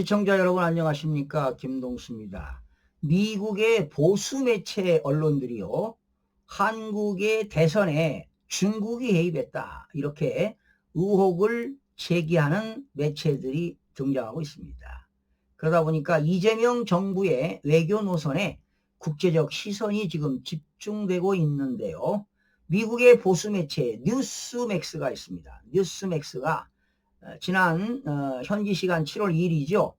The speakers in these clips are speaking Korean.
시청자 여러분 안녕하십니까? 김동수입니다. 미국의 보수 매체 언론들이요, 한국의 대선에 중국이 개입했다 이렇게 의혹을 제기하는 매체들이 등장하고 있습니다. 그러다 보니까 이재명 정부의 외교 노선에 국제적 시선이 지금 집중되고 있는데요. 미국의 보수 매체 뉴스맥스가 있습니다. 뉴스맥스가 지난 현지 시간 7월 2일이죠.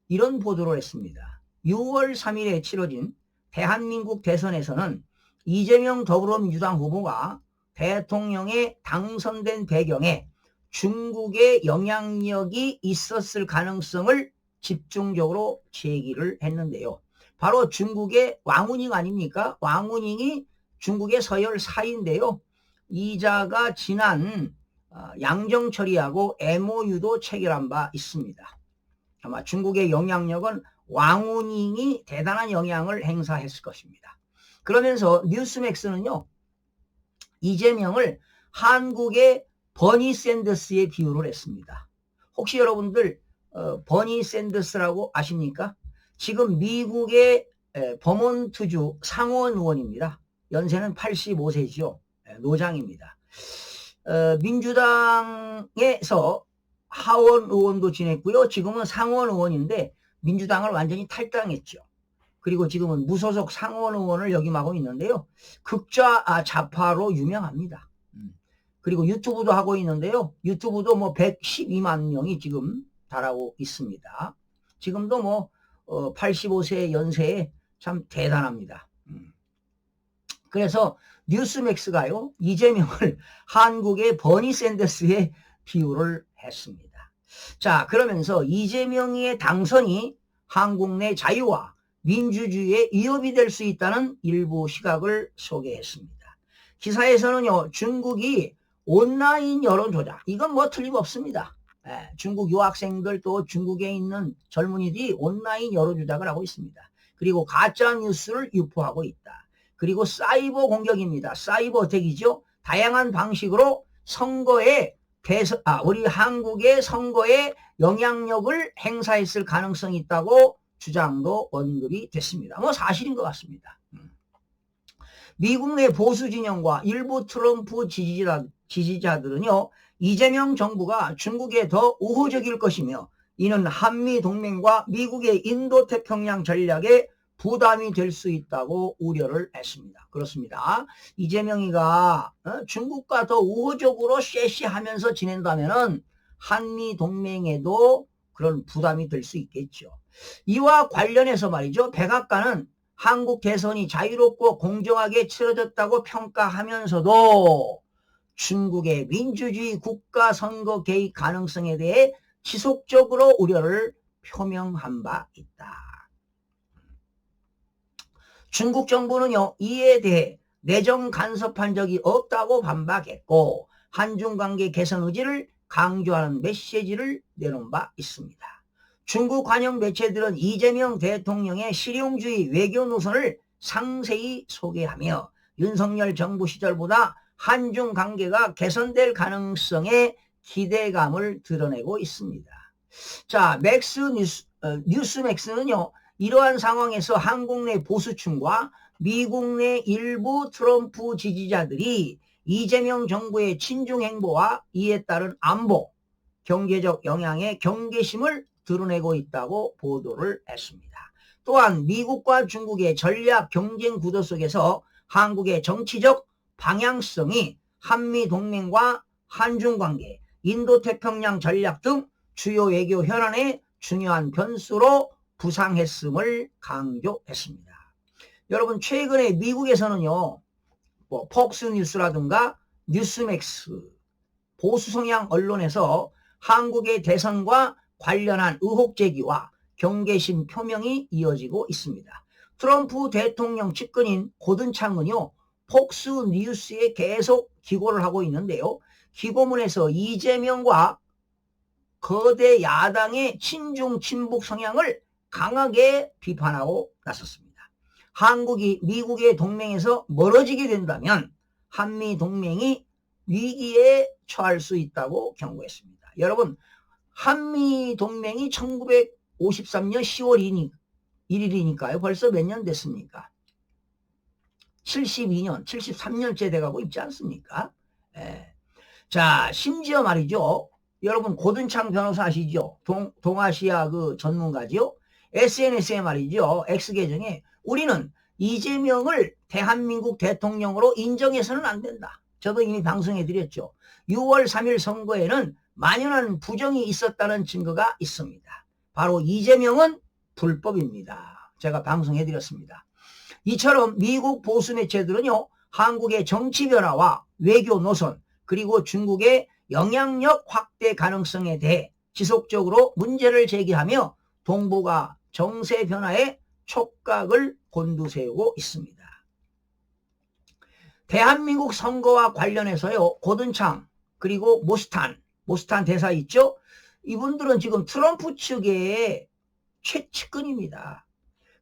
이런 보도를 했습니다. 6월 3일에 치러진 대한민국 대선에서는 이재명 더불어민주당 후보가 대통령에 당선된 배경에 중국의 영향력이 있었을 가능성을 집중적으로 제기를 했는데요. 바로 중국의 왕우닝 아닙니까? 왕우닝이 중국의 서열사인데요. 이자가 지난 양정철이하고 MOU도 체결한 바 있습니다. 아마 중국의 영향력은 왕우닝이 대단한 영향을 행사했을 것입니다. 그러면서 뉴스맥스는요, 이재명을 한국의 버니 샌더스에 비유를 했습니다. 혹시 여러분들 버니 샌더스라고 아십니까? 지금 미국의 버몬트주 상원 의원입니다. 연세는 85세죠. 노장입니다. 민주당에서 하원 의원도 지냈고요. 지금은 상원 의원인데 민주당을 완전히 탈당했죠. 그리고 지금은 무소속 상원 의원을 역임하고 있는데요. 좌파로 유명합니다. 그리고 유튜브도 하고 있는데요. 유튜브도 뭐 112만 명이 지금 달하고 있습니다. 지금도 뭐 85세 연세에 참 대단합니다. 그래서 뉴스맥스가요, 이재명을 한국의 버니 샌더스에 비유를 했습니다. 자, 그러면서 이재명의 당선이 한국 내 자유와 민주주의의 위협이 될 수 있다는 일부 시각을 소개했습니다. 기사에서는요, 중국이 온라인 여론 조작, 이건 뭐 틀림없습니다. 중국 유학생들 또 중국에 있는 젊은이들이 온라인 여론 조작을 하고 있습니다. 그리고 가짜 뉴스를 유포하고 있다. 그리고 사이버 공격입니다. 사이버 어택이죠. 다양한 방식으로 우리 한국의 선거에 영향력을 행사했을 가능성이 있다고 주장도 언급이 됐습니다. 뭐 사실인 것 같습니다. 미국 내 보수 진영과 일부 트럼프 지지자들은요, 이재명 정부가 중국에 더 우호적일 것이며 이는 한미 동맹과 미국의 인도태평양 전략에 부담이 될 수 있다고 우려를 했습니다. 그렇습니다. 이재명이가 중국과 더 우호적으로 쉐시하면서 지낸다면은 한미 동맹에도 그런 부담이 될 수 있겠죠. 이와 관련해서 말이죠, 백악관은 한국 대선이 자유롭고 공정하게 치러졌다고 평가하면서도 중국의 민주주의 국가 선거 개입 가능성에 대해 지속적으로 우려를 표명한 바 있다. 중국 정부는요, 이에 대해 내정 간섭한 적이 없다고 반박했고 한중 관계 개선 의지를 강조하는 메시지를 내놓은 바 있습니다. 중국 관영 매체들은 이재명 대통령의 실용주의 외교 노선을 상세히 소개하며 윤석열 정부 시절보다 한중 관계가 개선될 가능성에 기대감을 드러내고 있습니다. 자, 뉴스맥스는요, 이러한 상황에서 한국 내 보수층과 미국 내 일부 트럼프 지지자들이 이재명 정부의 친중 행보와 이에 따른 안보, 경제적 영향에 경계심을 드러내고 있다고 보도를 했습니다. 또한 미국과 중국의 전략 경쟁 구도 속에서 한국의 정치적 방향성이 한미 동맹과 한중 관계, 인도태평양 전략 등 주요 외교 현안의 중요한 변수로 부상했음을 강조했습니다. 여러분, 최근에 미국에서는요, 뭐 폭스뉴스라든가 뉴스맥스, 보수 성향 언론에서 한국의 대선과 관련한 의혹 제기와 경계심 표명이 이어지고 있습니다. 트럼프 대통령 측근인 고든 창은요, 폭스뉴스에 계속 기고를 하고 있는데요. 기고문에서 이재명과 거대 야당의 친중 친북 성향을 강하게 비판하고 나섰습니다. 한국이 미국의 동맹에서 멀어지게 된다면 한미 동맹이 위기에 처할 수 있다고 경고했습니다. 여러분, 한미 동맹이 1953년 10월 1일이니까요. 벌써 몇 년 됐습니까? 72년, 73년째 돼가고 있지 않습니까? 예. 자, 심지어 말이죠. 여러분 고든창 변호사 아시죠? 동아시아 그 전문가죠? SNS에 말이죠. X계정에 우리는 이재명을 대한민국 대통령으로 인정해서는 안 된다. 저도 이미 방송해드렸죠. 6월 3일 선거에는 만연한 부정이 있었다는 증거가 있습니다. 바로 이재명은 불법입니다. 제가 방송해드렸습니다. 이처럼 미국 보수 매체들은요. 한국의 정치 변화와 외교 노선 그리고 중국의 영향력 확대 가능성에 대해 지속적으로 문제를 제기하며 동북아 정세 변화에 촉각을 곤두세우고 있습니다. 대한민국 선거와 관련해서요. 고든창 그리고 모스탄 대사 있죠? 이분들은 지금 트럼프 측의 최측근입니다.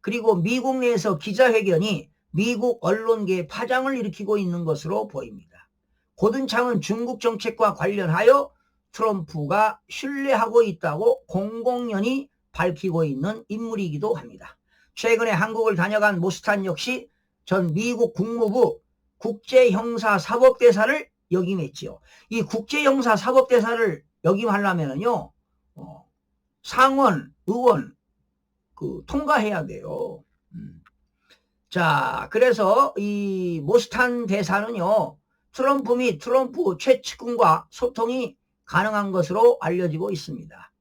그리고 미국 내에서 기자회견이 미국 언론계에 파장을 일으키고 있는 것으로 보입니다. 고든창은 중국 정책과 관련하여 트럼프가 신뢰하고 있다고 공공연히 밝히고 있는 인물이기도 합니다. 최근에 한국을 다녀간 모스탄 역시 전 미국 국무부 국제형사사법대사를 역임했지요. 이 국제형사사법대사를 역임하려면요, 상원, 의원 통과해야 돼요. 자, 그래서 이 모스탄 대사는요, 트럼프 및 트럼프 최측근과 소통이 가능한 것으로 알려지고 있습니다.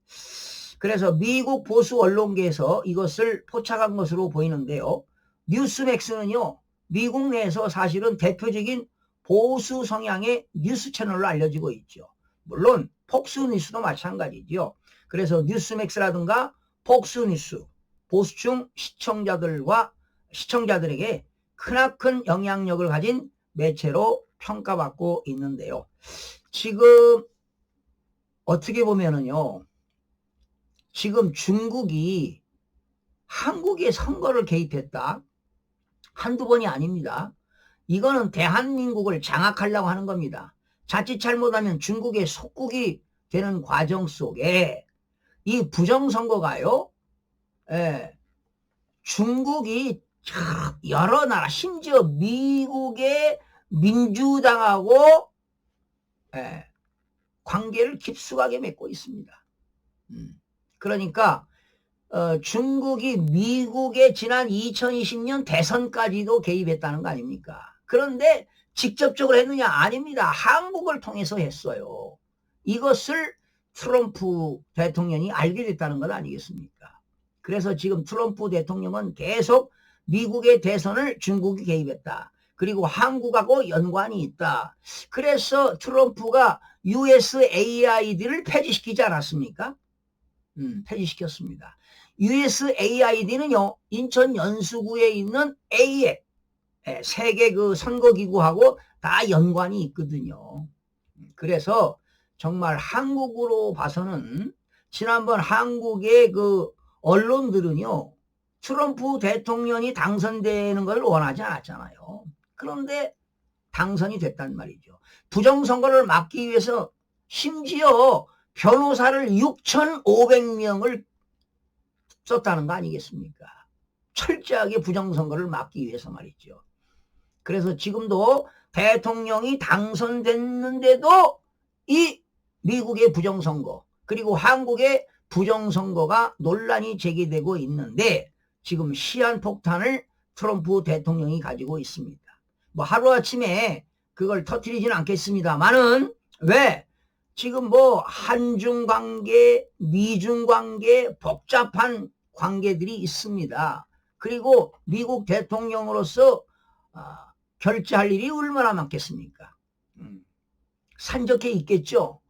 그래서 미국 보수 언론계에서 이것을 포착한 것으로 보이는데요. 뉴스맥스는요, 미국 내에서 사실은 대표적인 보수 성향의 뉴스 채널로 알려지고 있죠. 물론 폭스뉴스도 마찬가지죠. 그래서 뉴스맥스라든가 폭스뉴스, 보수층 시청자들에게 크나큰 영향력을 가진 매체로 평가받고 있는데요. 지금 어떻게 보면은요, 지금 중국이 한국의 선거를 개입했다. 한두 번이 아닙니다. 이거는 대한민국을 장악하려고 하는 겁니다. 자칫 잘못하면 중국의 속국이 되는 과정 속에 이 부정선거가요, 중국이 여러 나라, 심지어 미국의 민주당하고 관계를 깊숙하게 맺고 있습니다. 그러니까 중국이 미국의 지난 2020년 대선까지도 개입했다는 거 아닙니까? 그런데 직접적으로 했느냐? 아닙니다. 한국을 통해서 했어요. 이것을 트럼프 대통령이 알게 됐다는 것 아니겠습니까? 그래서 지금 트럼프 대통령은 계속 미국의 대선을 중국이 개입했다. 그리고 한국하고 연관이 있다. 그래서 트럼프가 USAID를 폐지시키지 않았습니까? 폐지시켰습니다. USAID는요, 인천 연수구에 있는 AF, 세계 그 선거기구하고 다 연관이 있거든요. 그래서 정말 한국으로 봐서는 지난번 한국의 그 언론들은요, 트럼프 대통령이 당선되는 걸 원하지 않았잖아요. 그런데 당선이 됐단 말이죠. 부정선거를 막기 위해서 심지어 변호사를 6,500명을 썼다는 거 아니겠습니까? 철저하게 부정선거를 막기 위해서 말이죠. 그래서 지금도 대통령이 당선됐는데도 이 미국의 부정선거 그리고 한국의 부정선거가 논란이 제기되고 있는데 지금 시한폭탄을 트럼프 대통령이 가지고 있습니다. 뭐 하루아침에 그걸 터뜨리지는 않겠습니다만은 왜? 지금 뭐 한중 관계, 미중 관계, 복잡한 관계들이 있습니다. 그리고 미국 대통령으로서 결제할 일이 얼마나 많겠습니까? 산적해 있겠죠.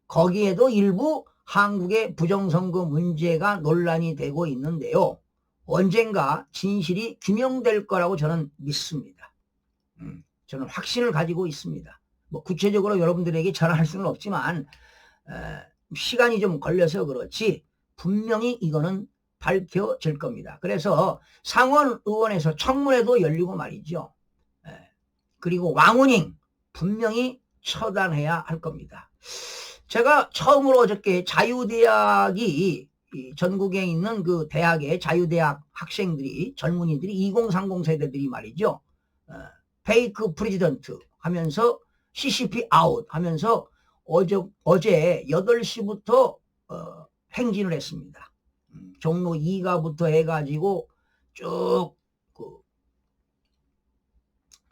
거기에도 일부 한국의 부정선거 문제가 논란이 되고 있는데요. 언젠가 진실이 규명될 거라고 저는 믿습니다. 저는 확신을 가지고 있습니다. 뭐 구체적으로 여러분들에게 전할 수는 없지만 시간이 좀 걸려서 그렇지 분명히 이거는 밝혀질 겁니다. 그래서 상원 의원에서 청문회도 열리고 말이죠. 그리고 왕우닝 분명히 처단해야 할 겁니다. 제가 처음으로 어저께 자유대학이 이 전국에 있는 그 대학의 자유대학 학생들이, 젊은이들이 2030 세대들이 말이죠. 페이크 프레지던트 하면서 CCP 아웃 하면서 어제 8시부터 행진을 했습니다. 종로 2가부터 해가지고 쭉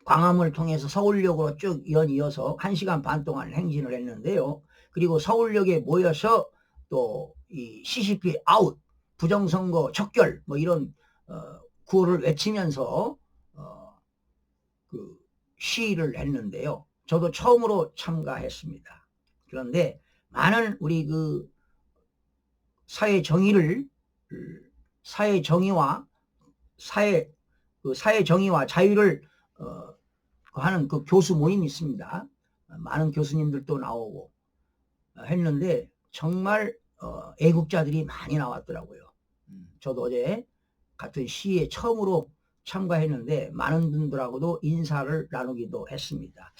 광화문을 통해서 서울역으로 쭉 연이어서 1시간 반 동안 행진을 했는데요. 그리고 서울역에 모여서 또 이 CCP 아웃, 부정선거 척결 뭐 이런 구호를 외치면서 그 시위를 했는데요. 저도 처음으로 참가했습니다. 그런데 많은 우리 그 사회 정의와 사회 정의와 자유를 하는 그 교수 모임이 있습니다. 많은 교수님들도 나오고 했는데 정말 애국자들이 많이 나왔더라고요. 저도 어제 같은 시위에 처음으로 참가했는데 많은 분들하고도 인사를 나누기도 했습니다.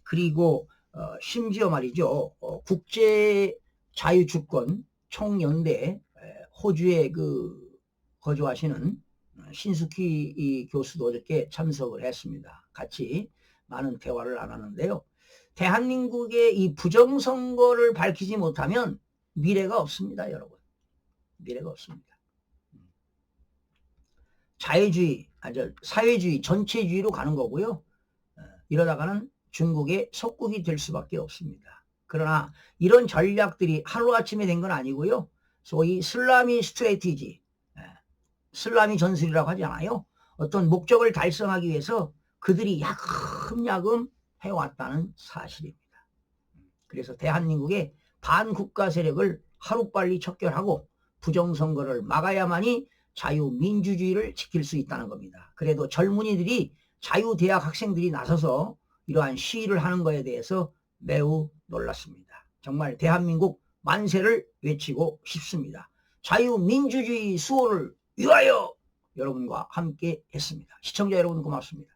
그리고 심지어 말이죠. 국제자유주권 총연대 호주에 그 거주하시는 신숙희 교수도 어저께 참석을 했습니다. 같이 많은 대화를 나눴는데요. 대한민국의 이 부정선거를 밝히지 못하면 미래가 없습니다, 여러분. 미래가 없습니다. 자유주의, 사회주의, 전체주의로 가는 거고요. 이러다가는 중국의 속국이 될 수밖에 없습니다. 그러나 이런 전략들이 하루아침에 된 건 아니고요. 소위 슬라미 스트래티지, 슬라미 전술이라고 하지 않아요? 어떤 목적을 달성하기 위해서 그들이 야금야금 해왔다는 사실입니다. 그래서 대한민국의 반국가 세력을 하루빨리 척결하고 부정선거를 막아야만이 자유민주주의를 지킬 수 있다는 겁니다. 그래도 젊은이들이 자유대학 학생들이 나서서 이러한 시위를 하는 것에 대해서 매우 놀랐습니다. 정말 대한민국 만세를 외치고 싶습니다. 자유민주주의 수호를 위하여 여러분과 함께 했습니다. 시청자 여러분 고맙습니다.